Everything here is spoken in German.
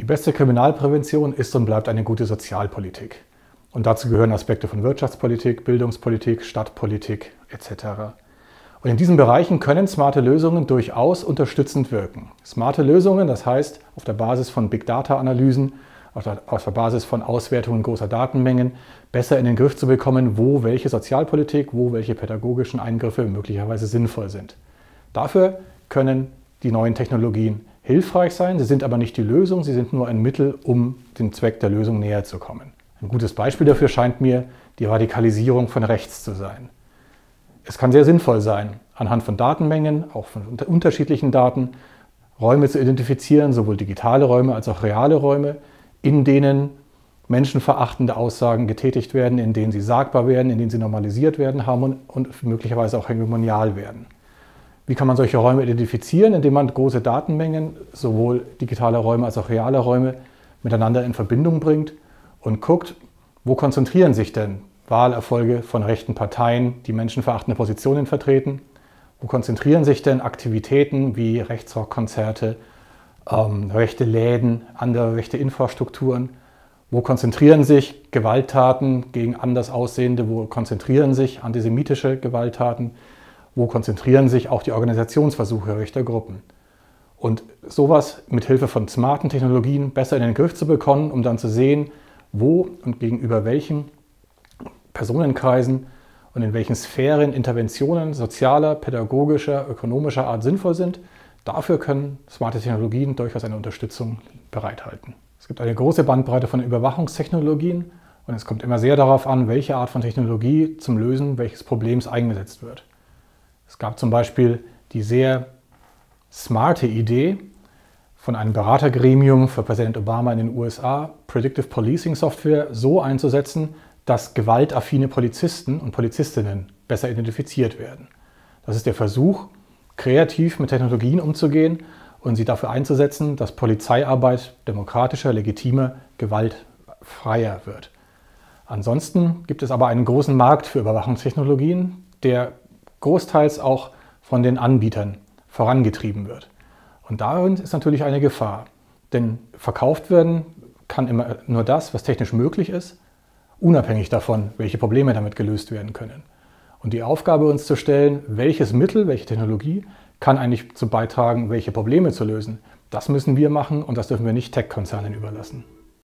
beste Kriminalprävention ist und bleibt eine gute Sozialpolitik. Und dazu gehören Aspekte von Wirtschaftspolitik, Bildungspolitik, Stadtpolitik etc. Und in diesen Bereichen können smarte Lösungen durchaus unterstützend wirken. Smarte Lösungen, das heißt auf der Basis von Big Data-Analysen, auf der Basis von Auswertungen großer Datenmengen, besser in den Griff zu bekommen, wo welche Sozialpolitik, wo welche pädagogischen Eingriffe möglicherweise sinnvoll sind. Dafür können die neuen Technologien hilfreich sein, sie sind aber nicht die Lösung, sie sind nur ein Mittel, um dem Zweck der Lösung näher zu kommen. Ein gutes Beispiel dafür scheint mir die Radikalisierung von rechts zu sein. Es kann sehr sinnvoll sein, anhand von Datenmengen, auch von unterschiedlichen Daten, Räume zu identifizieren, sowohl digitale Räume als auch reale Räume, in denen menschenverachtende Aussagen getätigt werden, in denen sie sagbar werden, in denen sie normalisiert werden und möglicherweise auch hegemonial werden. Wie kann man solche Räume identifizieren? Indem man große Datenmengen, sowohl digitale Räume als auch reale Räume, miteinander in Verbindung bringt und guckt, wo konzentrieren sich denn Wahlerfolge von rechten Parteien, die menschenverachtende Positionen vertreten? Wo konzentrieren sich denn Aktivitäten wie Rechtsrockkonzerte, rechte Läden, andere rechte Infrastrukturen? Wo konzentrieren sich Gewalttaten gegen anders Aussehende? Wo konzentrieren sich antisemitische Gewalttaten? Wo konzentrieren sich auch die Organisationsversuche rechter Gruppen? Und sowas mit Hilfe von smarten Technologien besser in den Griff zu bekommen, um dann zu sehen, wo und gegenüber welchen Personenkreisen und in welchen Sphären Interventionen sozialer, pädagogischer, ökonomischer Art sinnvoll sind, dafür können smarte Technologien durchaus eine Unterstützung bereithalten. Es gibt eine große Bandbreite von Überwachungstechnologien und es kommt immer sehr darauf an, welche Art von Technologie zum Lösen welches Problems eingesetzt wird. Es gab zum Beispiel die sehr smarte Idee von einem Beratergremium für Präsident Obama in den USA, Predictive Policing Software so einzusetzen, dass gewaltaffine Polizisten und Polizistinnen besser identifiziert werden. Das ist der Versuch, kreativ mit Technologien umzugehen und sie dafür einzusetzen, dass Polizeiarbeit demokratischer, legitimer, gewaltfreier wird. Ansonsten gibt es aber einen großen Markt für Überwachungstechnologien, der großteils auch von den Anbietern vorangetrieben wird. Und darin ist natürlich eine Gefahr, denn verkauft werden kann immer nur das, was technisch möglich ist, unabhängig davon, welche Probleme damit gelöst werden können. Und die Aufgabe uns zu stellen, welches Mittel, welche Technologie kann eigentlich dazu beitragen, welche Probleme zu lösen, das müssen wir machen und das dürfen wir nicht Tech-Konzernen überlassen.